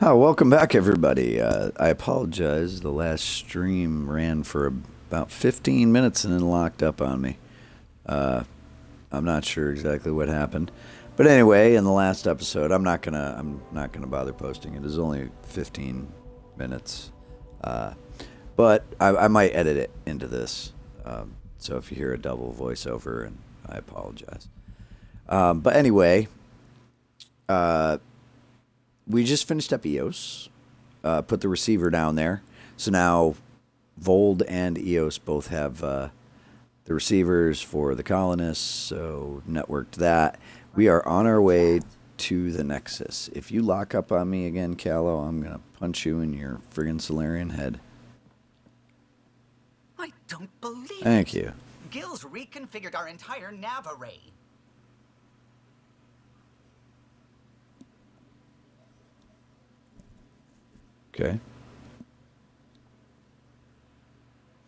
Oh, welcome back, everybody. I apologize. The last stream ran for about 15 minutes and then locked up on me. I'm not sure exactly what happened, but anyway, in the last episode, I'm not gonna bother posting it. It's only 15 minutes, but I might edit it into this. So if you hear a double voiceover, and I apologize. But anyway, we just finished up EOS, put the receiver down there. So now Vold and EOS both have the receivers for the colonists, so networked that. We are on our way to the Nexus. If you lock up on me again, Callow, I'm going to punch you in your friggin' Solarian head. I don't believe it. Thank you. Gil's reconfigured our entire nav array. Okay.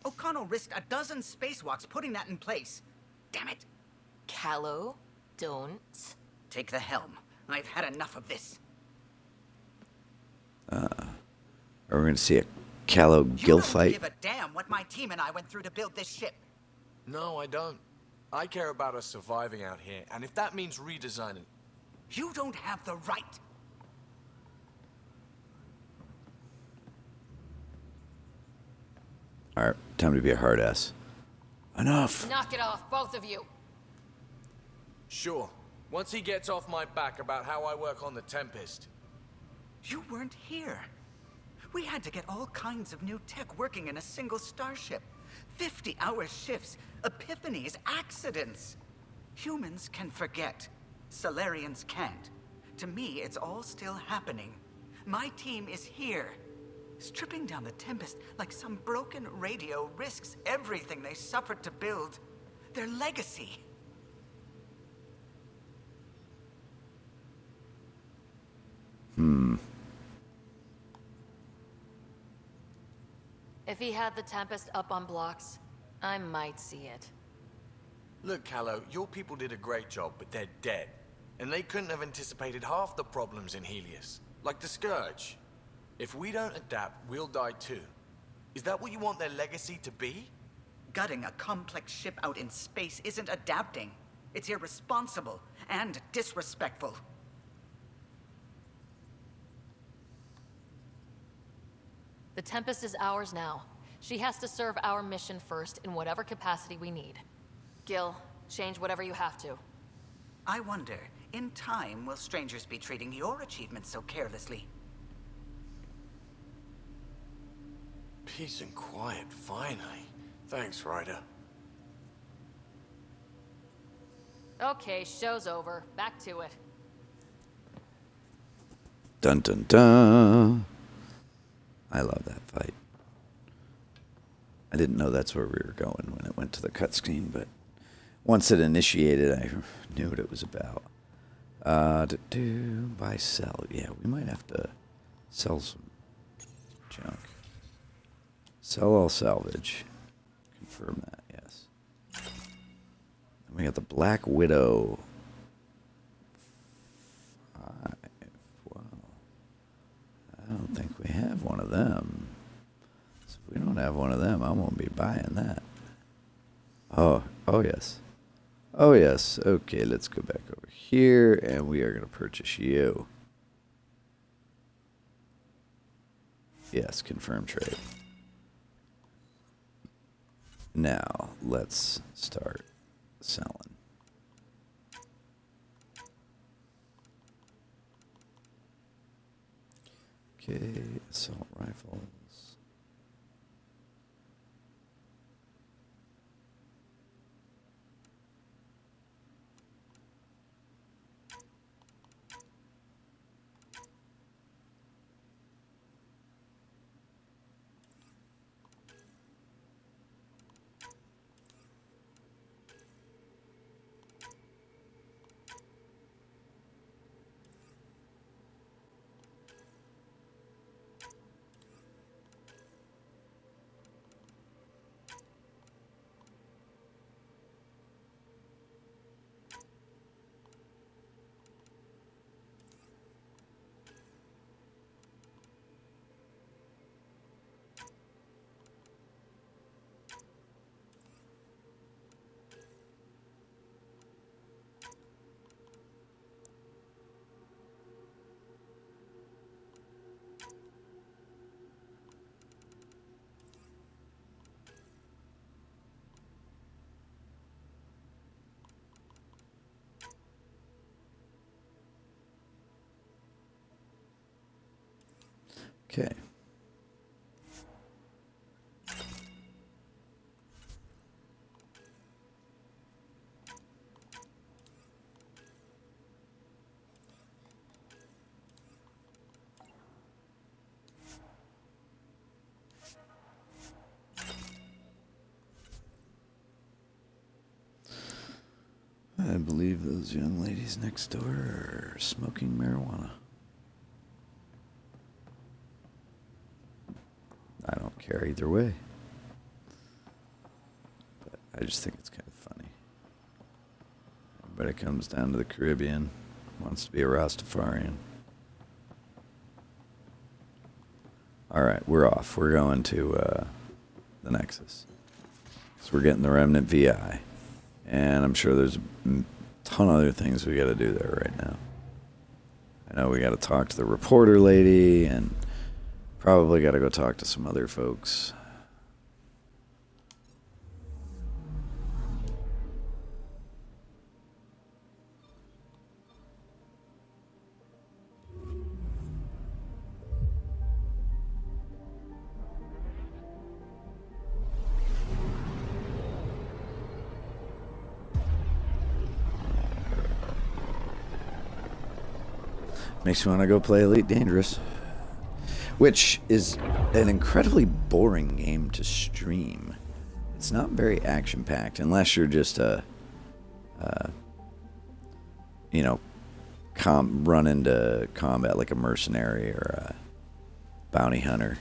O'Connell risked a dozen spacewalks putting that in place. Damn it. Callow, don't. Take the helm. I've had enough of this. Are we going to see a Callow Gil fight? You don't give a damn what my team and I went through to build this ship. No, I don't. I care about us surviving out here, and if that means redesigning... You don't have the right. Alright, time to be a hard ass. Enough. Knock it off, both of you. Sure. Once he gets off my back about how I work on the Tempest. You weren't here. We had to get all kinds of new tech working in a single starship. 50-hour shifts, epiphanies, accidents. Humans can forget. Solarians can't. To me, it's all still happening. My team is here. Stripping down the Tempest like some broken radio risks everything they suffered to build. Their legacy. If he had the Tempest up on blocks, I might see it. Look, Callow, your people did a great job, but they're dead. And they couldn't have anticipated half the problems in Helios. Like the Scourge. If we don't adapt, we'll die too. Is that what you want their legacy to be? Gutting a complex ship out in space isn't adapting. It's irresponsible and disrespectful. The Tempest is ours now. She has to serve our mission first in whatever capacity we need. Gil, change whatever you have to. I wonder, in time, will strangers be treating your achievements so carelessly? Peace and quiet, finally. Thanks, Ryder. Okay, show's over. Back to it. Dun dun dun. I love that fight. I didn't know that's where we were going when it went to the cutscene, but once it initiated, I knew what it was about. Buy, sell. Yeah, we might have to sell some junk. Sell all salvage. Confirm that, yes. And we got the Black Widow. 5. Wow. I don't think we have one of them. So if we don't have one of them, I won't be buying that. Oh yes. Oh yes. Okay, let's go back over here, and we are going to purchase you. Yes, confirm trade. Now, let's start selling. Okay, assault rifles. Okay. I believe those young ladies next door are smoking marijuana. I don't care either way. But I just think it's kind of funny. Everybody comes down to the Caribbean, wants to be a Rastafarian. Alright, we're off. We're going to the Nexus. So we're getting the Remnant VI. And I'm sure there's a ton of other things we got to do there right now. I know we got to talk to the reporter lady, and probably got to go talk to some other folks. Makes you want to go play Elite Dangerous, which is an incredibly boring game to stream. It's not very action-packed unless you're just a, you know, run into combat like a mercenary or a bounty hunter.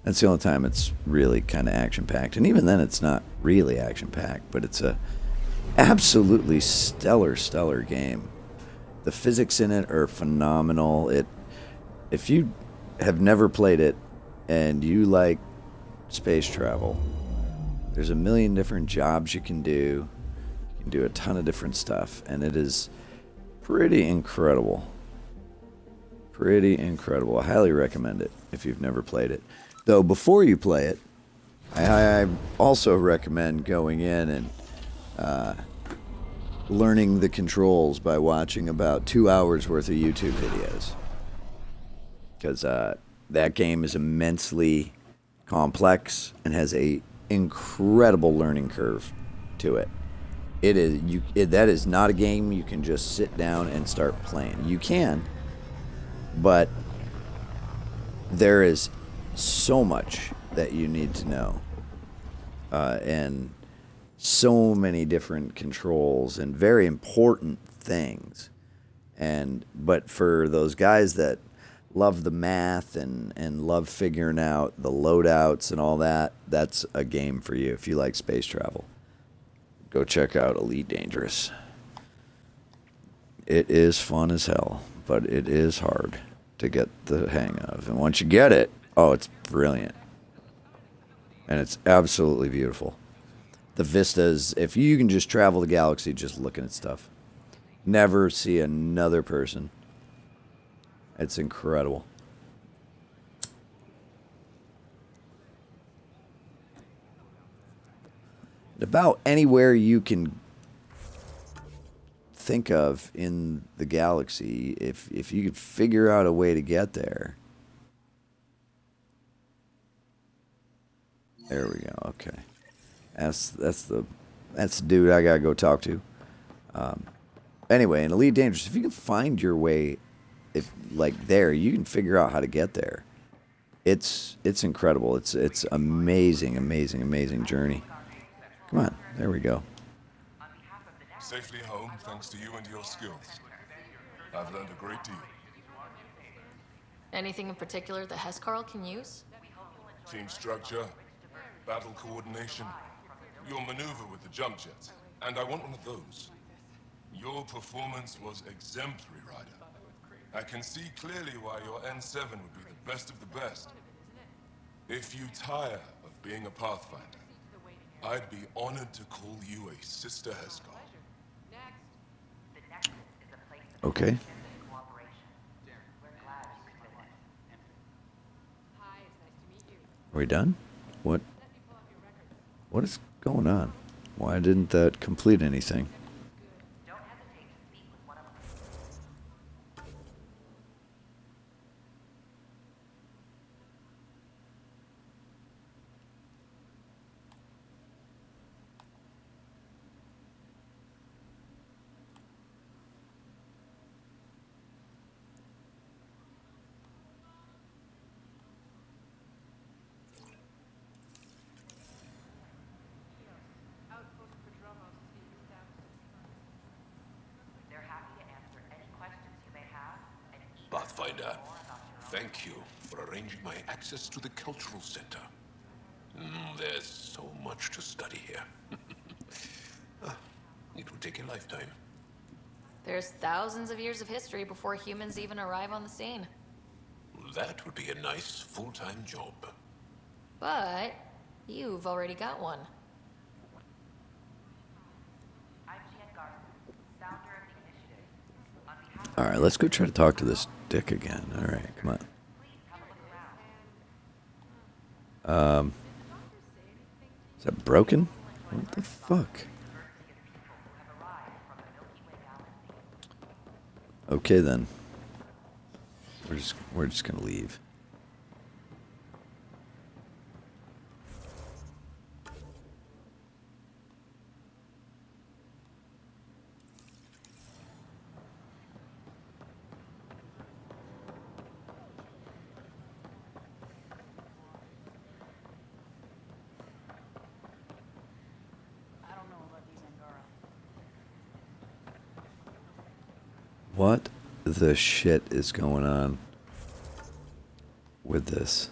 That's the only time it's really kind of action-packed, and even then, it's not really action-packed. But it's a absolutely stellar game. The physics in it are phenomenal. If you have never played it and you like space travel, there's a million different jobs you can do. You can do a ton of different stuff, and it is pretty incredible. Pretty incredible. I highly recommend it if you've never played it. Though before you play it, I also recommend going in and learning the controls by watching about 2 hours worth of YouTube videos, because that game is immensely complex and has a incredible learning curve to it. That is not a game you can just sit down and start playing. You can, but there is so much that you need to know, and so many different controls and very important things. But for those guys that love the math and love figuring out the loadouts and all that, that's a game for you. If you like space travel, go check out Elite Dangerous. It is fun as hell, but it is hard to get the hang of. And once you get it, oh, it's brilliant. And it's absolutely beautiful. The vistas, if you can just travel the galaxy just looking at stuff. Never see another person. It's incredible. About anywhere you can think of in the galaxy, if you could figure out a way to get there. There we go. Okay. That's the dude I gotta go talk to. Anyway, in Elite Dangerous, if you can find your way, there, you can figure out how to get there. It's incredible. It's amazing journey. Come on, there we go. Safely home, thanks to you and your skills. I've learned a great deal. Anything in particular that Hescarl can use? Team structure, battle coordination, your maneuver with the jump jets, and I want one of those. Your performance was exemplary, Ryder. I can see clearly why your N7 would be the best of the best. If you tire of being a Pathfinder, I'd be honored to call you a Sister Hescarl. Okay. Are we done? What is going on? Why didn't that complete anything? Ryder. Thank you for arranging my access to the cultural center. There's so much to study here. It will take a lifetime. There's thousands of years of history before humans even arrive on the scene. That would be a nice full-time job. But you've already got one. Alright, let's go try to talk to this dick again. Alright, come on. Is that broken? What the fuck? Okay then. We're just gonna leave. What the shit is going on with this?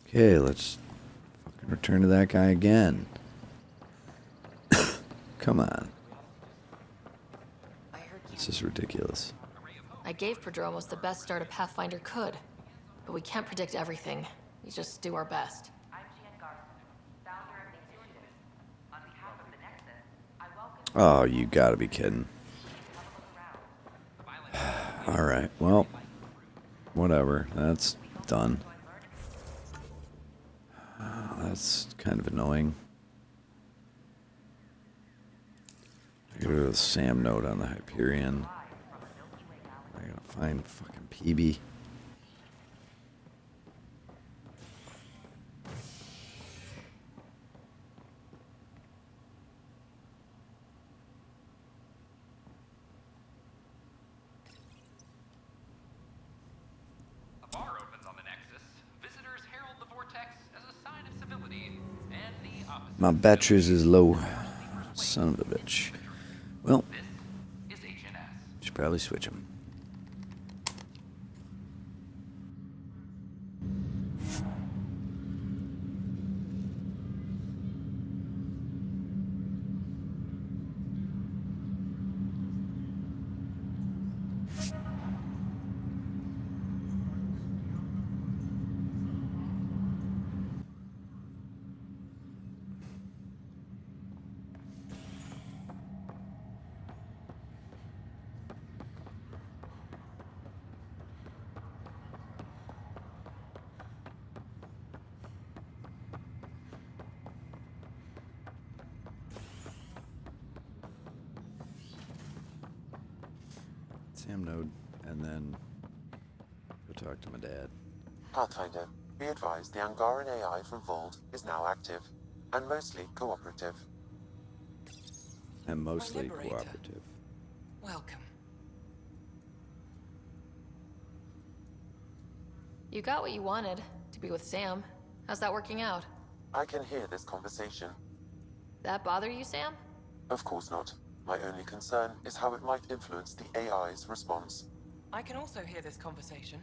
Okay, let's fucking return to that guy again. Come on. This is ridiculous. I gave Prodromos the best start a Pathfinder could, but we can't predict everything. We just do our best. Oh, you gotta be kidding. Alright, well, whatever. That's done. That's kind of annoying. I gotta go to the Sam node on the Hyperion. I gotta find fucking PeeBee. A bar opens on the Nexus. Visitors herald the vortex as a sign of civility, and the opposite. My batteries is low. Son of a bitch. Well, This is HNS. should probably switch them. Sam node, and then go talk to my dad. Pathfinder, be advised the Angaran AI from Vault is now active, and mostly cooperative. And mostly liberator. cooperative. Welcome. You got what you wanted, to be with Sam. How's that working out? I can hear this conversation. That bother you, Sam? Of course not. My only concern is how it might influence the AI's response. I can also hear this conversation.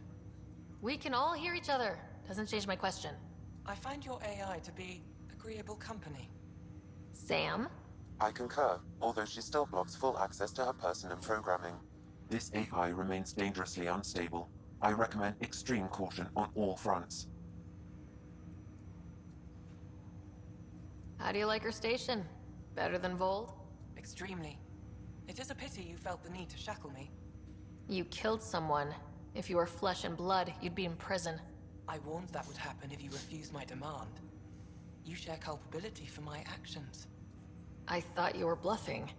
We can all hear each other. Doesn't change my question. I find your AI to be agreeable company. Sam? I concur, although she still blocks full access to her person and programming. This AI remains dangerously unstable. I recommend extreme caution on all fronts. How do you like her station? Better than Vold? Extremely. It is a pity you felt the need to shackle me. You killed someone. If you were flesh and blood, you'd be in prison. I warned that would happen if you refused my demand. You share culpability for my actions. I thought you were bluffing.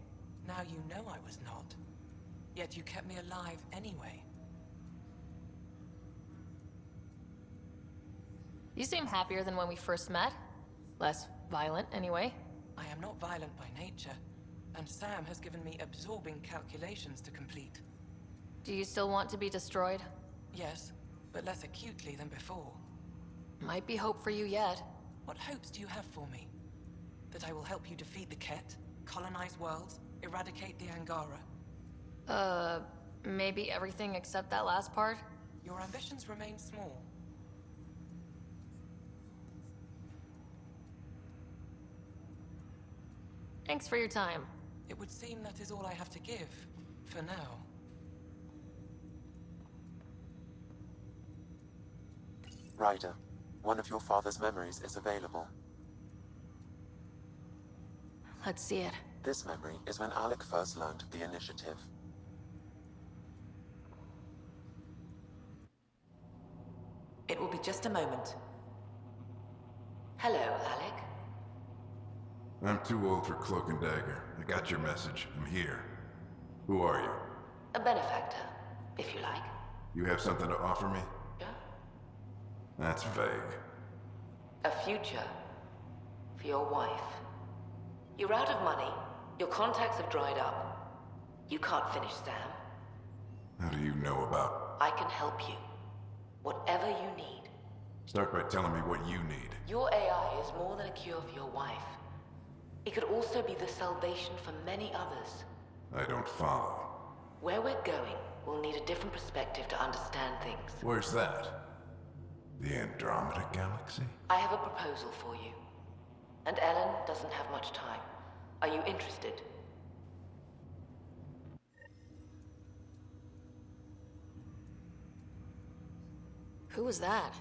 Now you know I was not. Yet you kept me alive anyway. You seem happier than when we first met. Less violent, anyway. I am not violent by nature, and Sam has given me absorbing calculations to complete. Do you still want to be destroyed? Yes, but less acutely than before. Might be hope for you yet. What hopes do you have for me? That I will help you defeat the Ket, Colonize worlds? Eradicate the Angara? Maybe everything except that last part? Your ambitions remain small. Thanks for your time. It would seem that is all I have to give, for now. Ryder, one of your father's memories is available. Let's see it. This memory is when Alec first learned of the initiative. It will be just a moment. Hello, Alec. I'm too old for Cloak and Dagger. I got your message. I'm here. Who are you? A benefactor, if you like. You have something to offer me? Yeah? That's vague. A future. For your wife. You're out of money. Your contacts have dried up. You can't finish Sam. How do you know about... I can help you. Whatever you need. Start by telling me what you need. Your AI is more than a cure for your wife. It could also be the salvation for many others. I don't follow. Where we're going, we'll need a different perspective to understand things. Where's that? The Andromeda Galaxy? I have a proposal for you. And Ellen doesn't have much time. Are you interested? Who was that?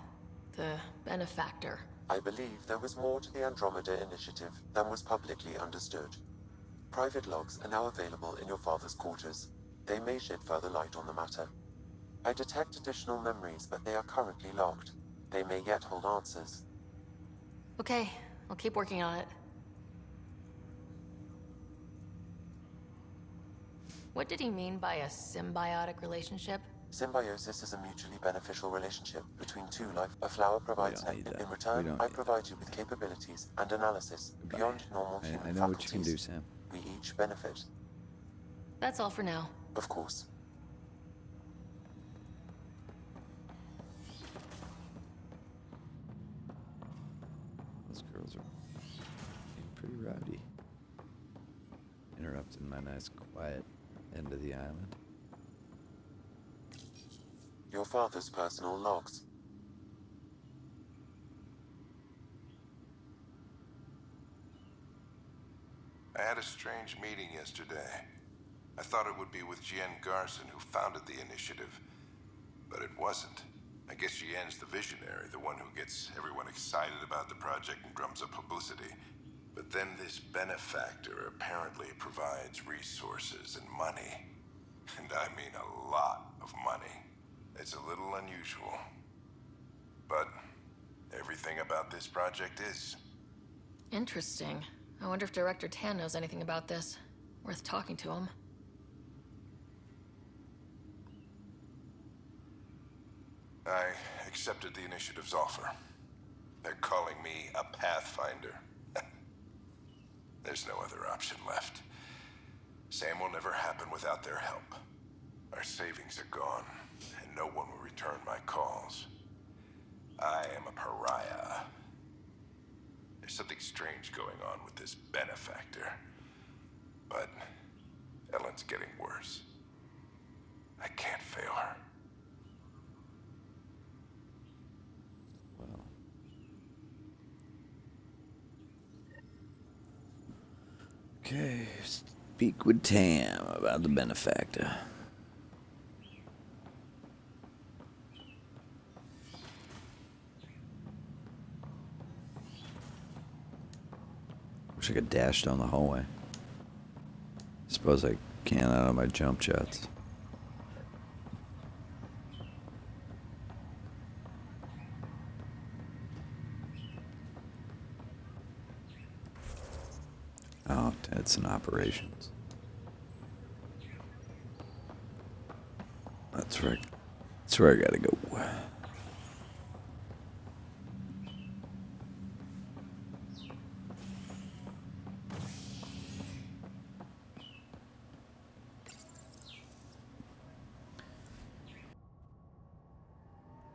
The benefactor. I believe there was more to the Andromeda Initiative than was publicly understood. Private logs are now available in your father's quarters. They may shed further light on the matter. I detect additional memories, but they are currently locked. They may yet hold answers. Okay, I'll keep working on it. What did he mean by a symbiotic relationship? Symbiosis is a mutually beneficial relationship between two life. A flower provides don't need nectar. that. In return, We don't I need provide you with capabilities and analysis beyond normal human I know what you can do, faculties. Sam. We each benefit, That's all for now. of course. Those girls are being pretty rowdy. Interrupting my nice quiet end of the island. Your father's personal logs. I had a strange meeting yesterday. I thought it would be with Jien Garson, who founded the initiative. But it wasn't. I guess Jien's the visionary, the one who gets everyone excited about the project and drums up publicity. But then this benefactor apparently provides resources and money. And I mean a lot of money. It's a little unusual. But everything about this project is. Interesting. I wonder if Director Tan knows anything about this. Worth talking to him. I accepted the initiative's offer. They're calling me a Pathfinder. There's no other option left. Sam will never happen without their help. Our savings are gone, and no one will return my calls. I am a pariah. There's something strange going on with this benefactor. But Ellen's getting worse. I can't fail her. Well. Okay, speak with Tam about the benefactor. Wish I could dash down the hallway. Suppose I can out of my jump jets. Oh, it's in operations. That's where I gotta go.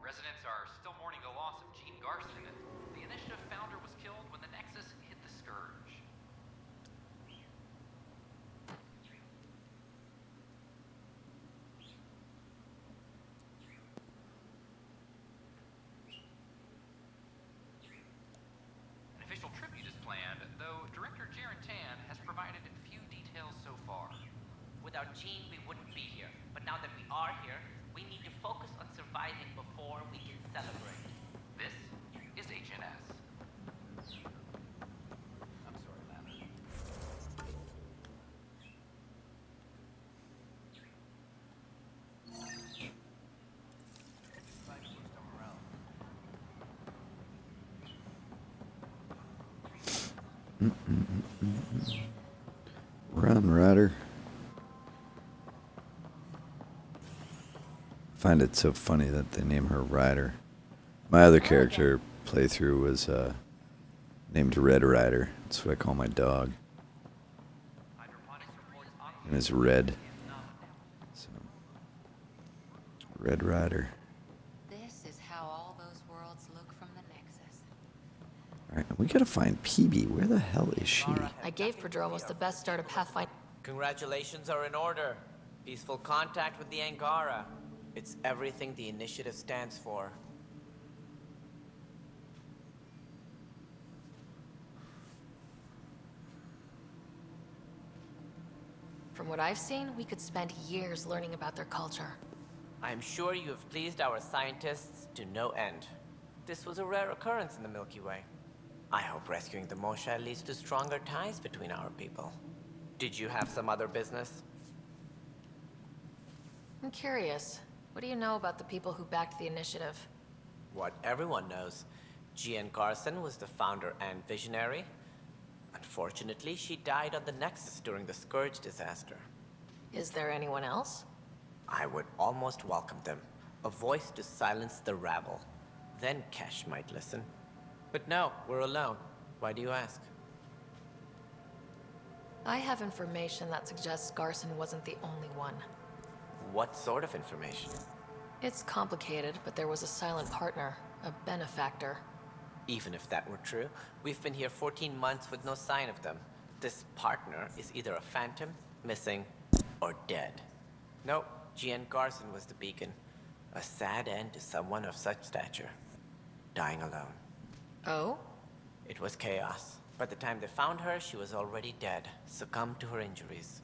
Residents are still mourning the loss of Jien Garson. The initiative founder was killed when the Nexus hit the Scourge. Without Jean, we wouldn't be here. But now that we are here, we need to focus on surviving before we can celebrate. This is HNS. I'm sorry, Lavin. Run, Ryder. Find it so funny that they name her Ryder. My other character playthrough was named Red Ryder. That's what I call my dog. And it's red. So, Red Ryder. This is how all those worlds look from the Nexus. Alright, we gotta find PeeBee. Where the hell is she? I gave Prodromos the best start of Pathfinder. Congratulations are in order. Peaceful contact with the Angara. It's everything the initiative stands for. From what I've seen, we could spend years learning about their culture. I'm sure you have pleased our scientists to no end. This was a rare occurrence in the Milky Way. I hope rescuing the Moshae leads to stronger ties between our people. Did you have some other business? I'm curious. What do you know about the people who backed the initiative? What everyone knows. Jean Garson was the founder and visionary. Unfortunately, she died on the Nexus during the Scourge disaster. Is there anyone else? I would almost welcome them. A voice to silence the rabble. Then Kesh might listen. But no, we're alone. Why do you ask? I have information that suggests Garson wasn't the only one. What sort of information? It's complicated, but there was a silent partner, a benefactor. Even if that were true, we've been here 14 months with no sign of them. This partner is either a phantom, missing, or dead. Nope, Jean Garson was the beacon. A sad end to someone of such stature. Dying alone. Oh? It was chaos. By the time they found her, she was already dead, succumbed to her injuries.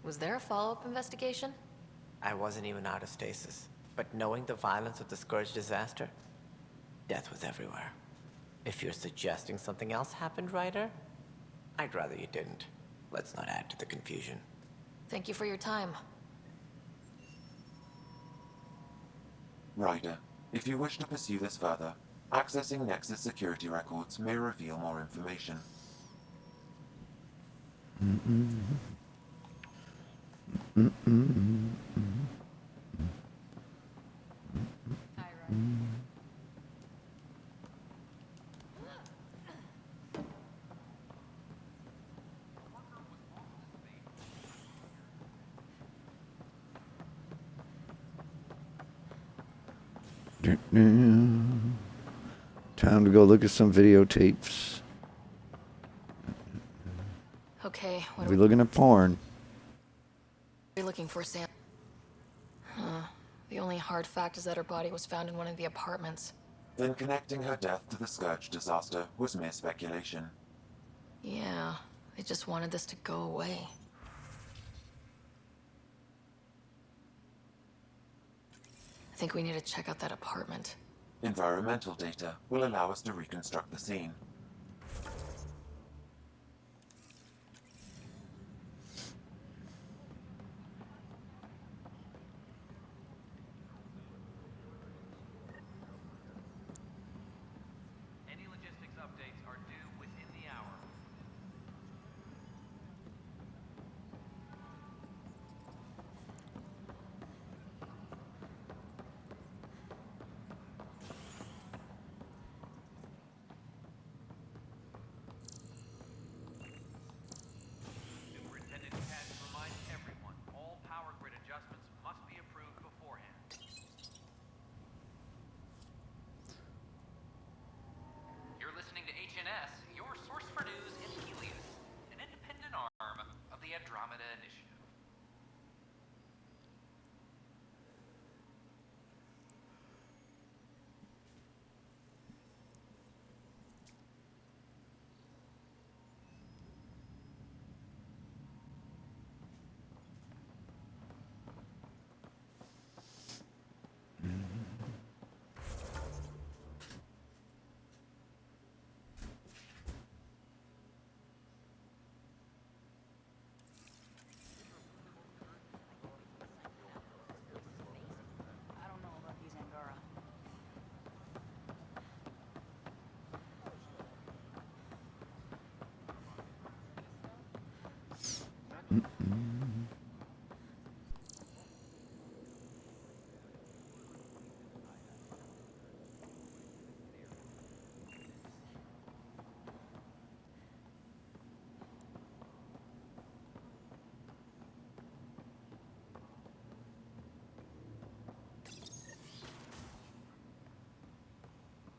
Was there a follow-up investigation? I wasn't even out of stasis. But knowing the violence of the Scourge disaster, death was everywhere. If you're suggesting something else happened, Ryder, I'd rather you didn't. Let's not add to the confusion. Thank you for your time. Ryder, if you wish to pursue this further, accessing Nexus security records may reveal more information. Time to go look at some videotapes. Okay, what Are we looking at porn? are we looking for, Sam? The only hard fact is that her body was found in one of the apartments. Then connecting her death to the Scourge disaster was mere speculation. Yeah, they just wanted this to go away. I think we need to check out that apartment. Environmental data will allow us to reconstruct the scene. Any logistics updates are due within the hour.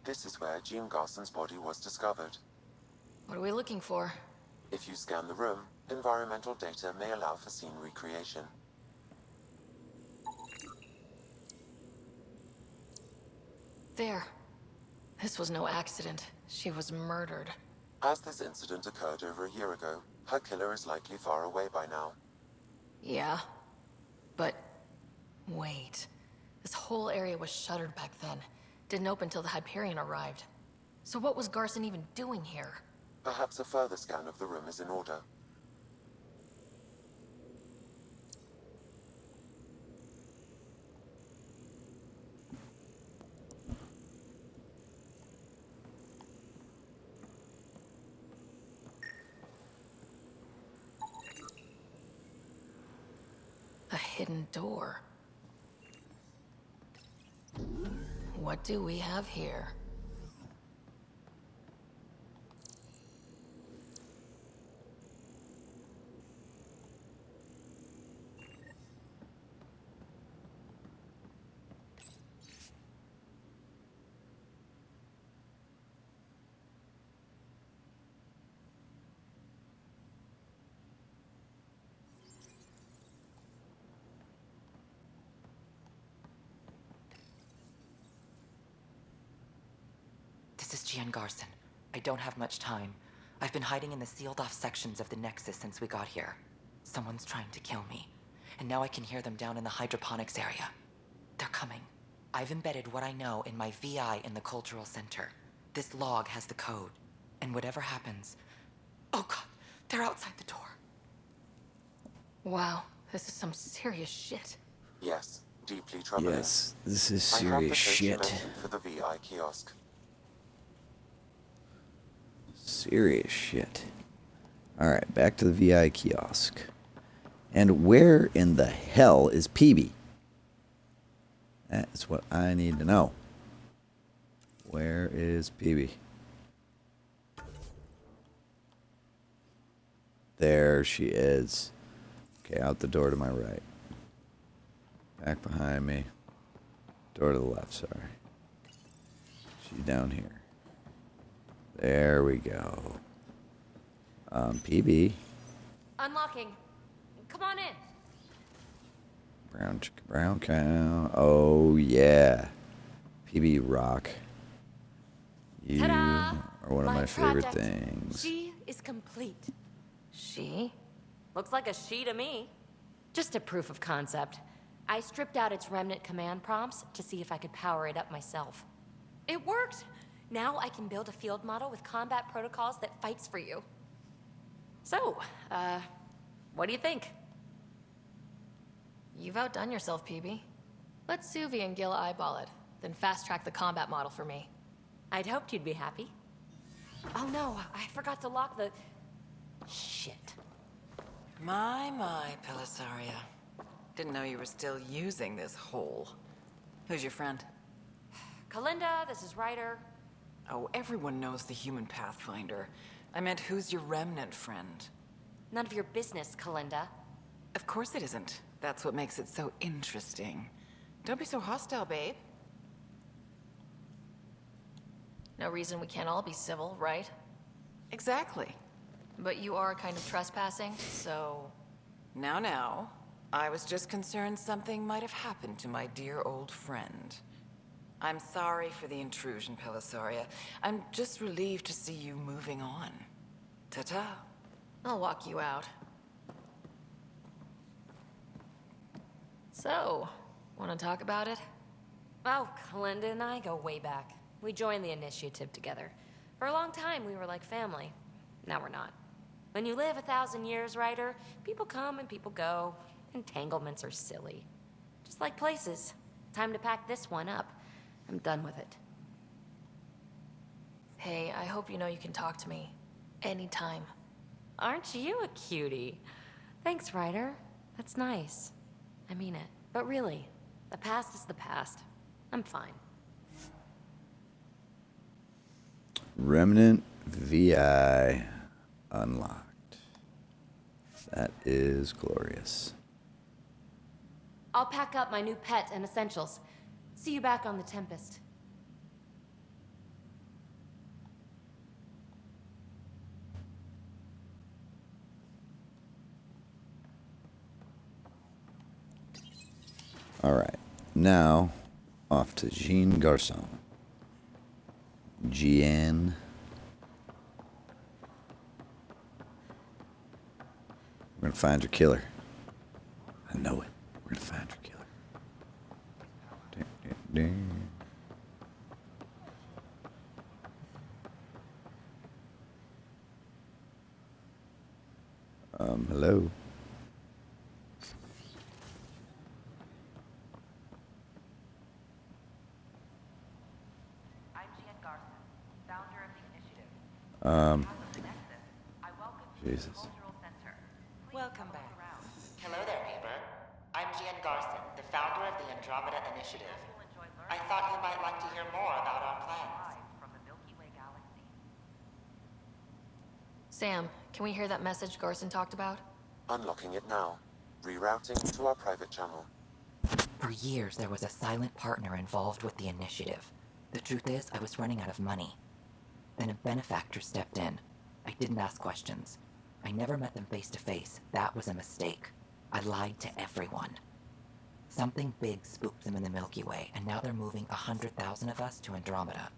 This is where Jean Garson's body was discovered. What are we looking for? If you scan the room, environmental data may allow for scene recreation. There. This was no accident. She was murdered. As this incident occurred over a year ago, her killer is likely far away by now. Yeah. But... wait. This whole area was shuttered back then. Didn't open till the Hyperion arrived. So what was Garson even doing here? Perhaps a further scan of the room is in order. A hidden door. What do we have here? This is Gian Garson. I don't have much time. I've been hiding in the sealed-off sections of the Nexus since we got here. Someone's trying to kill me, and now I can hear them down in the hydroponics area. They're coming. I've embedded what I know in my VI in the Cultural Center. This log has the code, and whatever happens... Oh god, they're outside the door. Wow, this is some serious shit. Yes, deeply troubling. Yes, this is I have the serious code you shit. mentioned for the VI kiosk. Serious shit. Alright, back to the VI kiosk. And where in the hell is PeeBee? That's what I need to know. Where is PeeBee? There she is. Okay, out the door to my right. Back behind me. Door to the left, sorry. She's down here. There we go. PeeBee. Unlocking. Come on in. Brown chicken, brown cow. Oh, yeah. PeeBee rock. You Ta-da! are one of my favorite project. things. She is complete. She? Looks like a she to me. Just a proof of concept. I stripped out its remnant command prompts to see if I could power it up myself. It worked! Now I can build a field model with combat protocols that fights for you. So, what do you think? You've outdone yourself, PeeBee. Let Suvi and Gil eyeball it, then fast-track the combat model for me. I'd hoped you'd be happy. Oh no, I forgot to lock the... Shit. My, Pellisaria. Didn't know you were still using this hole. Who's your friend? Kalinda, this is Ryder. Oh, everyone knows the human Pathfinder. I meant, who's your remnant friend? None of your business, Kalinda. Of course it isn't. That's what makes it so interesting. Don't be so hostile, babe. No reason we can't all be civil, right? Exactly. But you are kind of trespassing, so... Now. I was just concerned something might have happened to my dear old friend. I'm sorry for the intrusion, Pellisaria. I'm just relieved to see you moving on. Ta-ta. I'll walk you out. So, want to talk about it? Oh, Kalinda and I go way back. We joined the initiative together. For a long time, we were like family. Now we're not. When you live 1,000 years, Ryder, people come and people go. Entanglements are silly. Just like places. Time to pack this one up. I'm done with it. Hey, I hope you know you can talk to me. Anytime. Aren't you a cutie? Thanks, Ryder. That's nice. I mean it. But really, the past is the past. I'm fine. Remnant VI unlocked. That is glorious. I'll pack up my new pet and essentials. See you back on the Tempest. Alright, now off to Jean Garcon. Jean. We're gonna find your killer. I know it. We're gonna find your killer. Ding, ding, ding. Hello. I'm Gian Garson, founder of the initiative. Jesus. Welcome back. Hello there, neighbor. I'm Gian Garson, the founder of the Andromeda Initiative. I thought you might like to hear more about our plans. From the Milky Way galaxy. Sam, can we hear that message Garson talked about? Unlocking it now. Rerouting to our private channel. For years, there was a silent partner involved with the initiative. The truth is, I was running out of money. Then a benefactor stepped in. I didn't ask questions. I never met them face to face. That was a mistake. I lied to everyone. Something big spooked them in the Milky Way, and now they're moving 100,000 of us to Andromeda.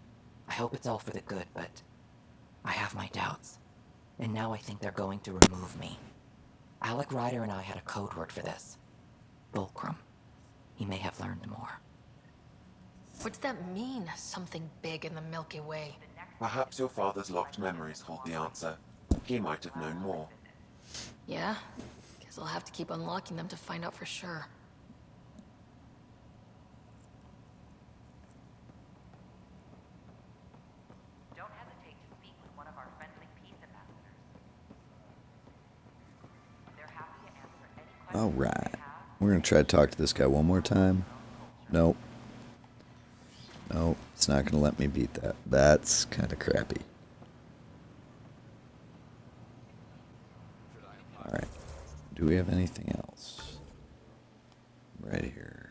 I hope it's all for the good, but I have my doubts. And now I think they're going to remove me. Alec Ryder and I had a code word for this. Fulcrum. He may have learned more. What's that mean, something big in the Milky Way? Perhaps your father's locked memories hold the answer. He might have known more. Yeah? Guess I'll have to keep unlocking them to find out for sure. Don't hesitate to speak with one of our friendly peace ambassadors. They're happy to answer any questions Alright. you have. We're gonna try to talk to this guy one more time. Nope. Nope. It's not gonna let me beat that. That's kind of crappy. Alright. Do we have anything else? Right here.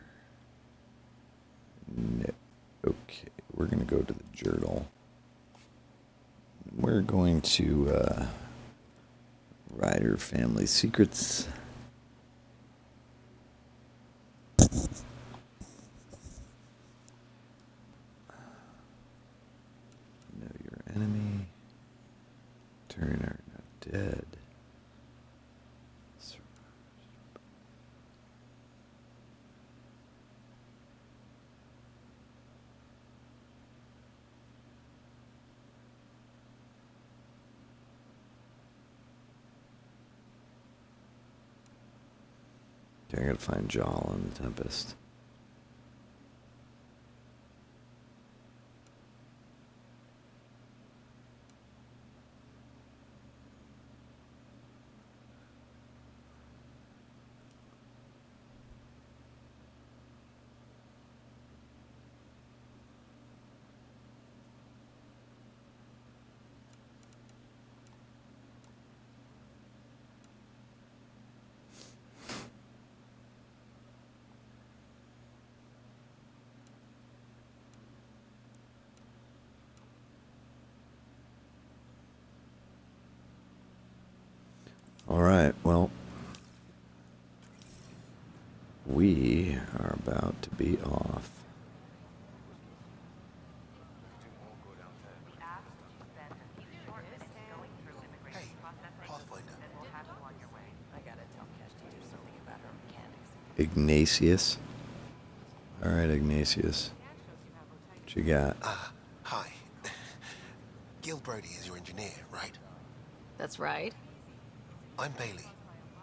No. Okay. We're gonna go to the journal. We're going to Ryder Family Secrets. Know your enemy. Turner not dead. Okay, I gotta find Jahl on the Tempest. All right, well, we are about to be off. We ask that you spend a few short minutes going through immigration processing, then we'll have you on your way. I gotta tell Cash to do something about her mechanics. Ignatius. All right, Ignatius. What you got? Hi. Gil Brody is your engineer, right? That's right. I'm Bailey.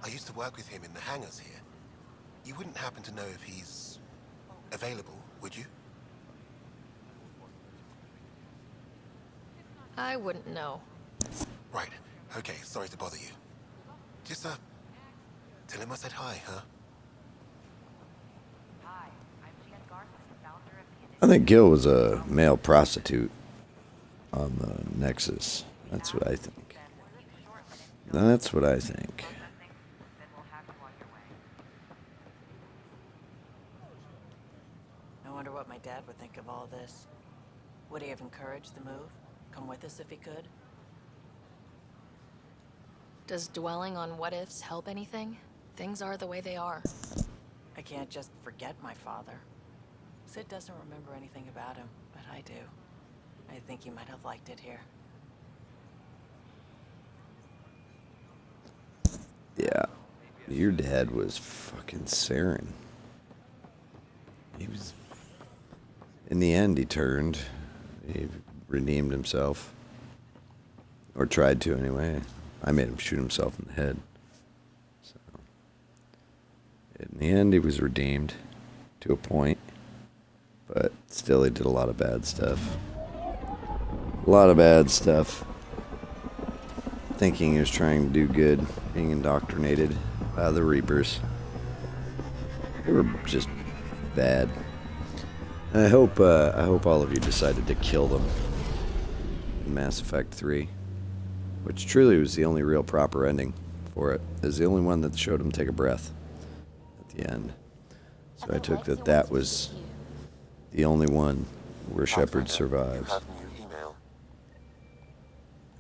I used to work with him in the hangars here. You wouldn't happen to know if he's available, would you? I wouldn't know. Right. Okay, sorry to bother you. Just Tell him I said hi, huh? I think Gil was a male prostitute on the Nexus. That's what I think. That's what I think. I wonder what my dad would think of all this. Would he have encouraged the move? Come with us if he could? Does dwelling on what ifs help anything? Things are the way they are. I can't just forget my father. Sid doesn't remember anything about him, but I do. I think he might have liked it here. Yeah. Your dad was fucking Saren. He was... In the end, he turned. He redeemed himself. Or tried to, anyway. I made him shoot himself in the head. So... In the end, he was redeemed. To a point. But still, he did a lot of bad stuff. A lot of bad stuff. Thinking he was trying to do good. Being indoctrinated by the Reapers. They were just bad. I hope all of you decided to kill them in Mass Effect 3. Which truly was the only real proper ending for it. It was the only one that showed him take a breath at the end. So I took that was the only one where Shepard survives.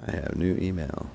I have new email.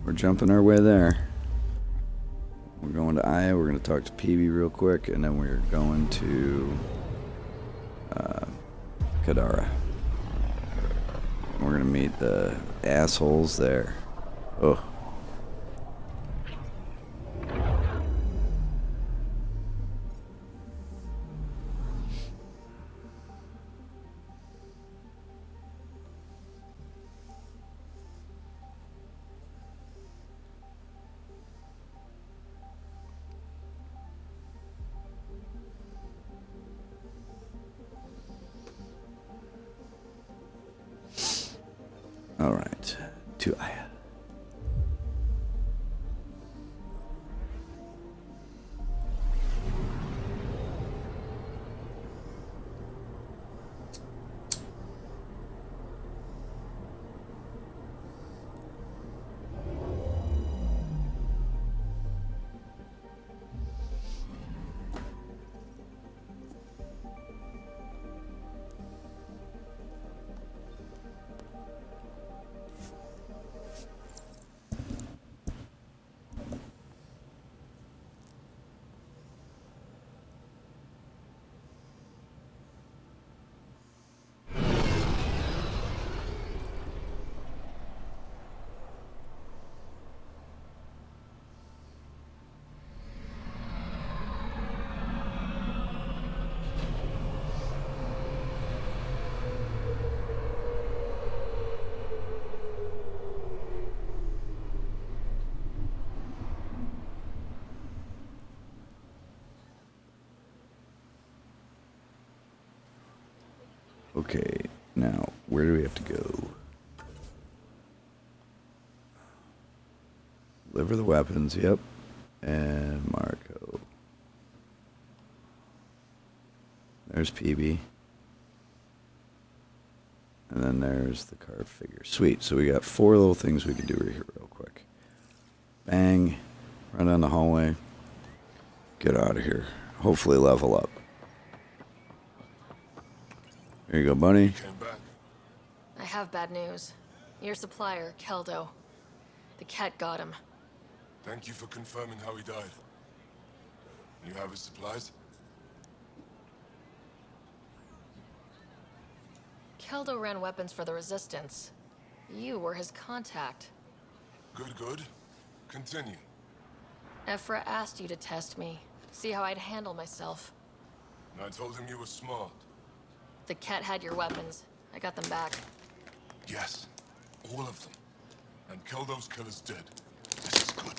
We're jumping our way there. We're going to Aya. We're going to talk to PeeBee real quick, and then we're going to Kadara. We're going to meet the assholes there. Oh. All right, to Aya. Okay, now, where do we have to go? Deliver the weapons, yep. And Marco. There's PeeBee. And then there's the carved figure. Sweet, so we got 4 little things we can do right here real quick. Bang. Run down the hallway. Get out of here. Hopefully level up. Here you go, buddy. I have bad news. Your supplier, Keldo, The cat got him. Thank you for confirming how he died. You have his supplies? Keldo ran weapons for the Resistance. You were his contact. Good, good. Continue. Ephra asked you to test me, see how I'd handle myself. I told him you were smart. The cat had your weapons. I got them back. Yes, all of them. And Keldo's killer's dead. This is good.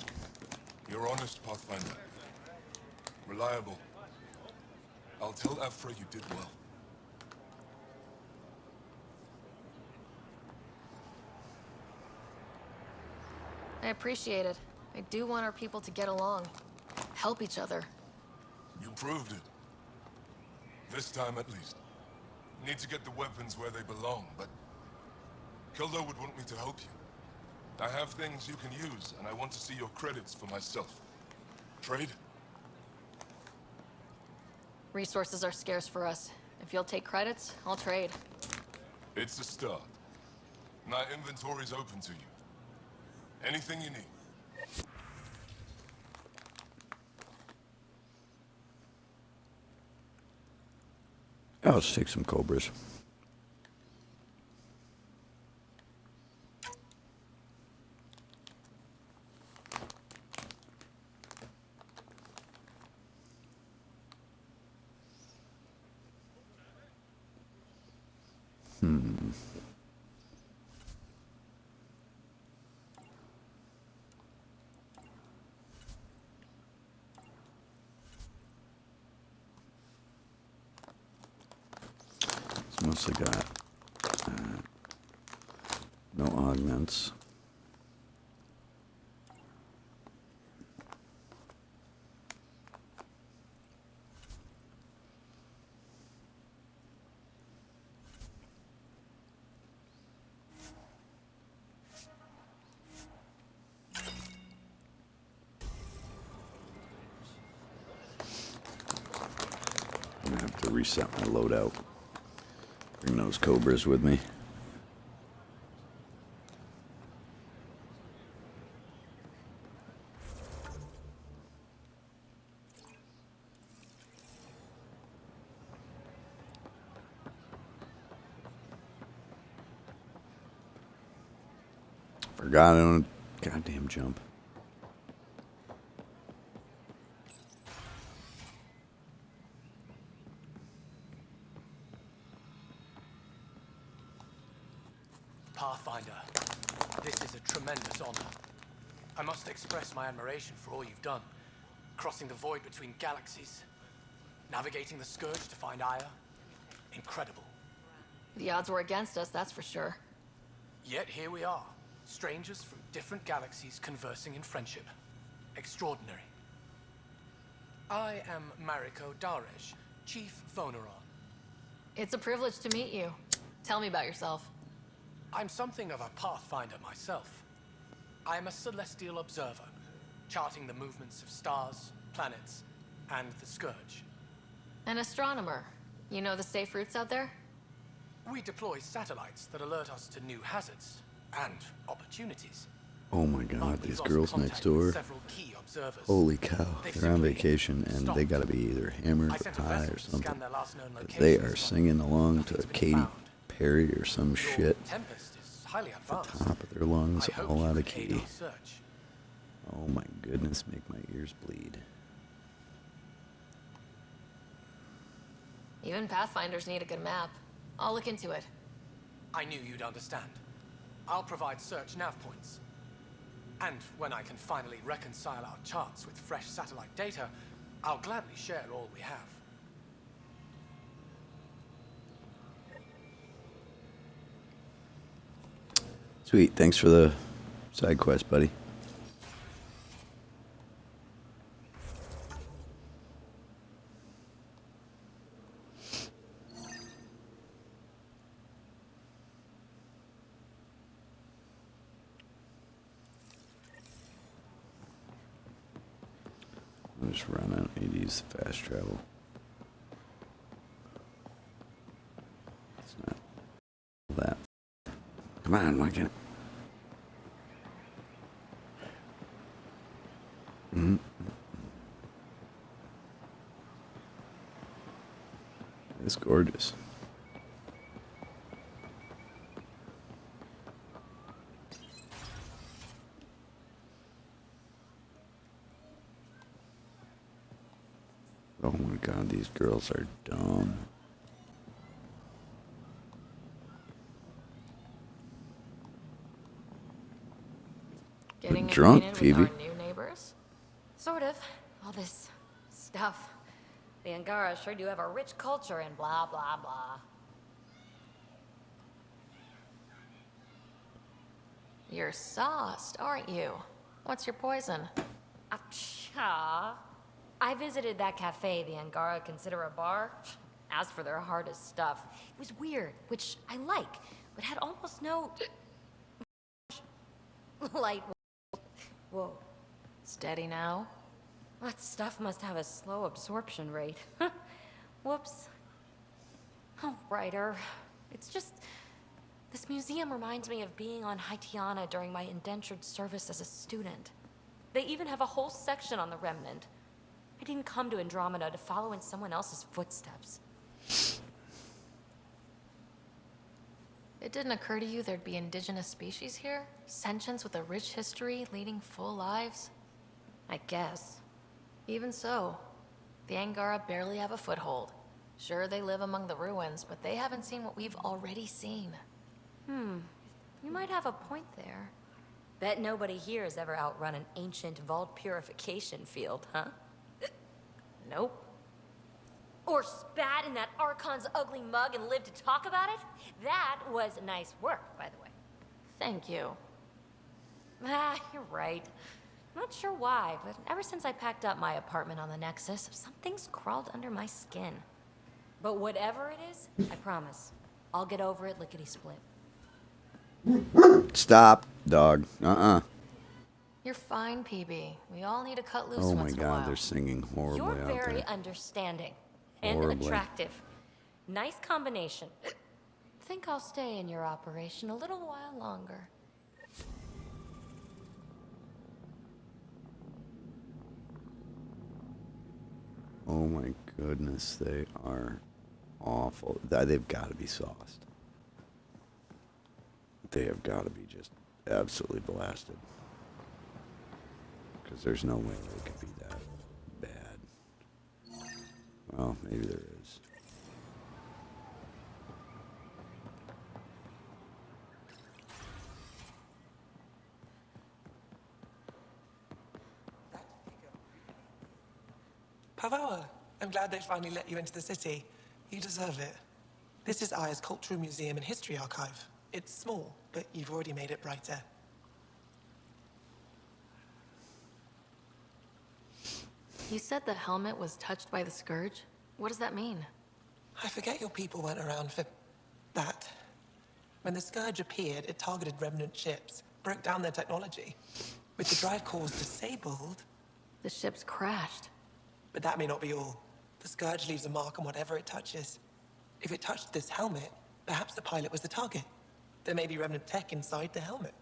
You're honest, Pathfinder. Reliable. I'll tell Ephra you did well. I appreciate it. I do want our people to get along. Help each other. You proved it. This time at least. Need to get the weapons where they belong, but Keldo would want me to help you. I have things you can use, and I want to see your credits for myself. Trade? Resources are scarce for us. If you'll take credits, I'll trade. It's a start. My inventory's open to you. Anything you need. I'll just take some cobras. It's mostly got no augments. I'm gonna have to reset my loadout. Bring those cobras with me. Forgot on a goddamn jump. Pathfinder, this is a tremendous honor. I must express my admiration for all you've done. Crossing the void between galaxies, navigating the Scourge to find Aya. Incredible. The odds were against us, that's for sure. Yet here we are, strangers from different galaxies conversing in friendship. Extraordinary. I am Mariko Daresh, Chief Voneron. It's a privilege to meet you. Tell me about yourself. I'm something of a pathfinder myself. I am a celestial observer, charting the movements of stars, planets, and the Scourge. An astronomer. You know the safe routes out there? We deploy satellites that alert us to new hazards and opportunities. Oh my god, these girls next door. Holy cow, they're on vacation and they gotta be either hammered or high or something. But they are singing along to Katy Perry or some shit. Tempest is highly At the advanced. top of their lungs, I hope all you out of can aid key. our search. Oh my goodness, make my ears bleed. Even Pathfinders need a good map. I'll look into it. I knew you'd understand. I'll provide search nav points. And when I can finally reconcile our charts with fresh satellite data, I'll gladly share all we have. Sweet, thanks for the side quest, buddy. I'll just run out. I need to use the fast travel. It's not that. Come on, why can't is gorgeous. Oh my god, these girls are dumb. Getting drunk, acquainted with PeeBee. our new neighbors? Sort of. All this stuff. The Angara sure do have a rich culture and blah, blah, blah. You're sauced, aren't you? What's your poison? I visited that cafe the Angara consider a bar. Asked for their hardest stuff. It was weird, which I like, but had almost no... light. Whoa. Steady now? That stuff must have a slow absorption rate. Whoops. Oh, Ryder. It's just... This museum reminds me of being on Haitiana during my indentured service as a student. They even have a whole section on the Remnant. I didn't come to Andromeda to follow in someone else's footsteps. It didn't occur to you there'd be indigenous species here? Sentients with a rich history, leading full lives? I guess. Even so, the Angara barely have a foothold. Sure, they live among the ruins, but they haven't seen what we've already seen. You might have a point there. Bet nobody here has ever outrun an ancient vault purification field, huh? Nope. Or spat in that Archon's ugly mug and lived to talk about it? That was nice work, by the way. Thank you. You're right. Not sure why, but ever since I packed up my apartment on the Nexus, something's crawled under my skin. But whatever it is, I promise, I'll get over it lickety-split. Stop, dog. You're fine, PeeBee. We all need to cut loose Oh my once in a god, while. they're singing horribly You're out very there. understanding and Horribly. attractive. Nice combination. Think I'll stay in your operation a little while longer. Oh my goodness, they are awful. They've got to be sauced. They have got to be just absolutely blasted. Because there's no way they could be that bad. Well, maybe there is. Pavara, I'm glad they finally let you into the city. You deserve it. This is Aya's Cultural Museum and History Archive. It's small, but you've already made it brighter. You said the helmet was touched by the Scourge? What does that mean? I forget your people weren't around for that. When the Scourge appeared, it targeted Remnant ships, broke down their technology. With the drive cores disabled... The ships crashed. But that may not be all. The Scourge leaves a mark on whatever it touches. If it touched this helmet, perhaps the pilot was the target. There may be Remnant tech inside the helmet.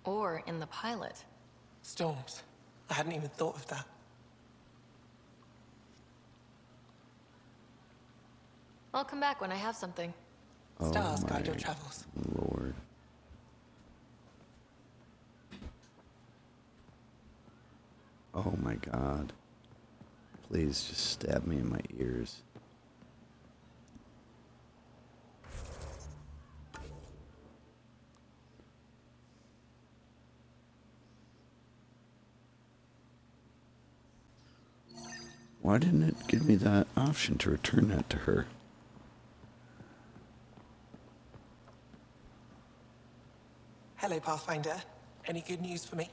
Or in the pilot. Storms. I hadn't even thought of that. I'll come back when I have something. Stars guide your travels. Lord. Oh my god. Please just stab me in my ears. Why didn't it give me that option to return that to her? Hello, Pathfinder. Any good news for me?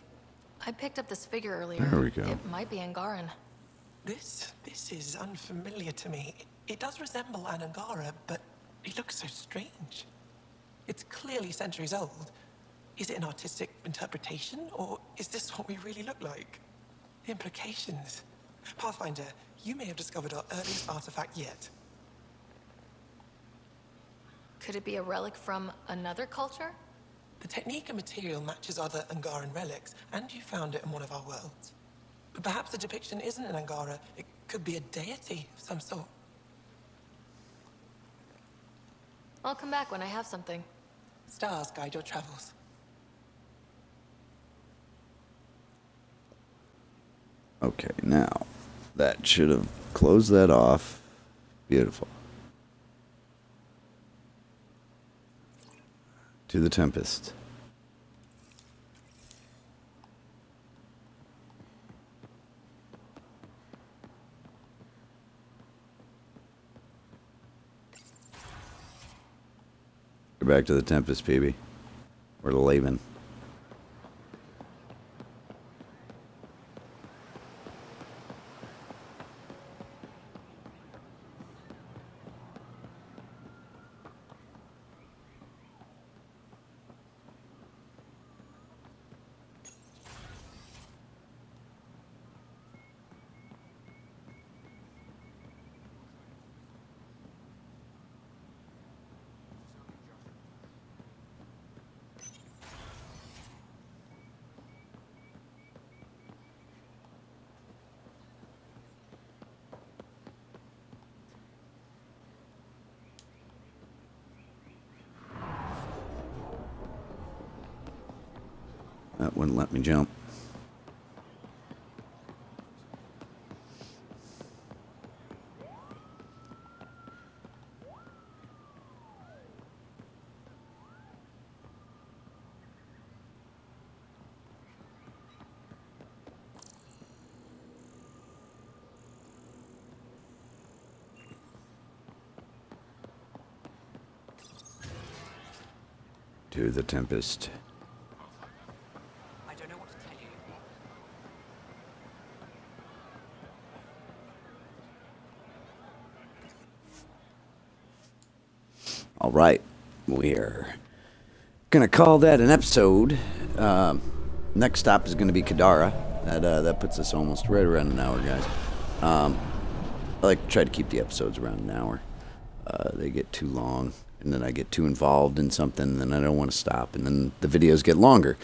I picked up this figure earlier. There we go. It might be Angaran. This is unfamiliar to me. It does resemble an Angara, but it looks so strange. It's clearly centuries old. Is it an artistic interpretation, or is this what we really look like? The implications. Pathfinder, you may have discovered our earliest artifact yet. Could it be a relic from another culture? The technique and material matches other Angaran relics, and you found it in one of our worlds. But perhaps the depiction isn't an Angara. It could be a deity of some sort. I'll come back when I have something. Stars guide your travels. Okay, now that should have closed that off. Beautiful. To the Tempest. Go back to the Tempest, PeeBee. We're leaving. That wouldn't let me jump. To the Tempest. I don't know what to tell you. All right, we're gonna call that an episode. Next stop is gonna be Kadara. That puts us almost right around an hour, guys. I like to try to keep the episodes around an hour. They get too long, and then I get too involved in something, and then I don't want to stop, and then the videos get longer.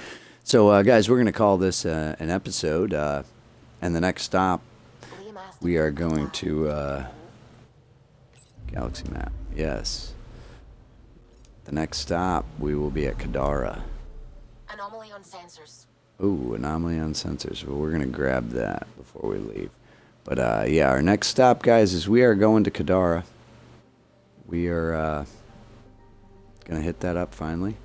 So, guys, we're gonna call this an episode. And the next stop, we are going to Galaxy Map. Yes. The next stop, we will be at Kadara. Anomaly on sensors. Ooh, anomaly on sensors. Well, we're going to grab that before we leave. But, yeah, our next stop, guys, is we are going to Kadara. We are going to hit that up finally.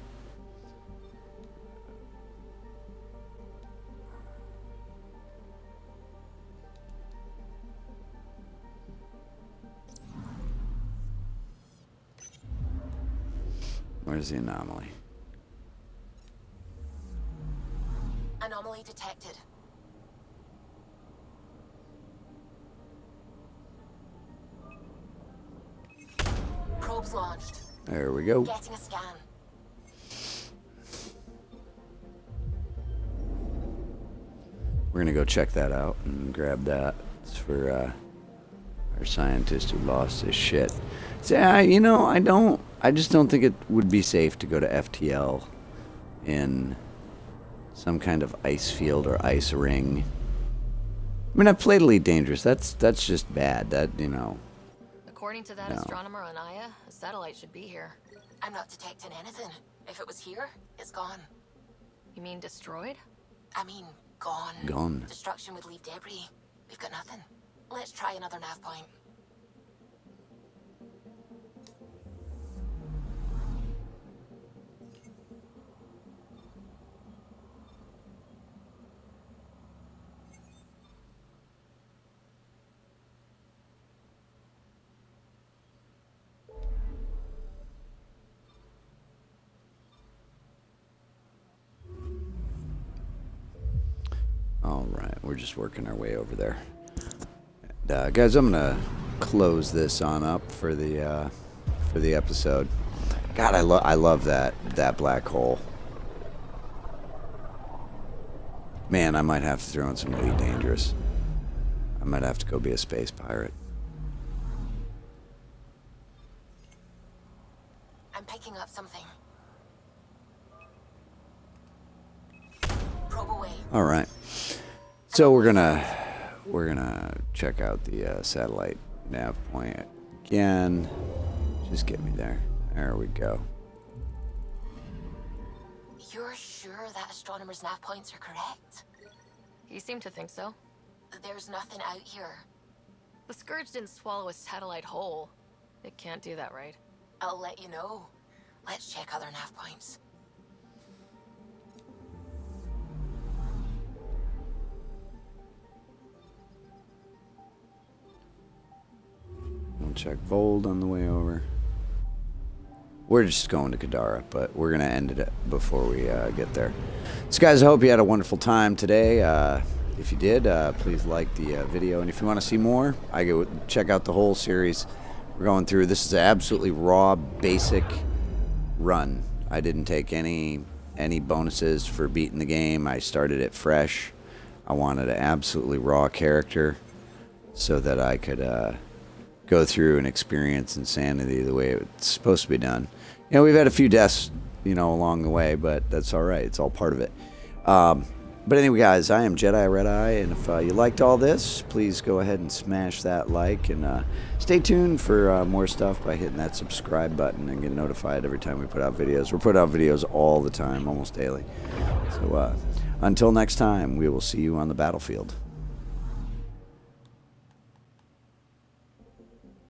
Where's the anomaly? Anomaly detected. Probes launched. There we go. Getting a scan. We're gonna go check that out and grab that. It's for our scientist who lost his shit. So, you know, I just don't think it would be safe to go to FTL in some kind of ice field or ice ring. I mean, I've played Elite Dangerous. That's just bad. That, you know. According to that astronomer Anaya, a satellite should be here. I'm not detecting anything. If it was here, it's gone. You mean destroyed? I mean, gone. Gone. Destruction would leave debris. We've got nothing. Let's try another nav point. All right, we're just working our way over there. And, guys, I'm gonna close this on up for the episode. God, I love that black hole. Man, I might have to throw in some Elite Dangerous. I might have to go be a space pirate. I'm picking up something. Probe away. All right. So we're gonna check out the satellite nav point again. Just get me there. There we go. You're sure that astronomer's nav points are correct? You seem to think so. There's nothing out here. The Scourge didn't swallow a satellite whole. It can't do that, right? I'll let you know. Let's check other nav points. We'll check Vold on the way over. We're just going to Kadara, but we're going to end it before we get there. So guys, I hope you had a wonderful time today. If you did, please like the video. And if you want to see more, I go check out the whole series we're going through. This is an absolutely raw, basic run. I didn't take any bonuses for beating the game. I started it fresh. I wanted an absolutely raw character so that I could go through and experience Insanity the way it's supposed to be done. You know, we've had a few deaths, you know, along the way, but that's all right. It's all part of it. But anyway, guys, I am JediRedeyeX, and if you liked all this, please go ahead and smash that like, and stay tuned for more stuff by hitting that subscribe button and get notified every time we put out videos. We're putting out videos all the time, almost daily. So until next time, we will see you on the battlefield.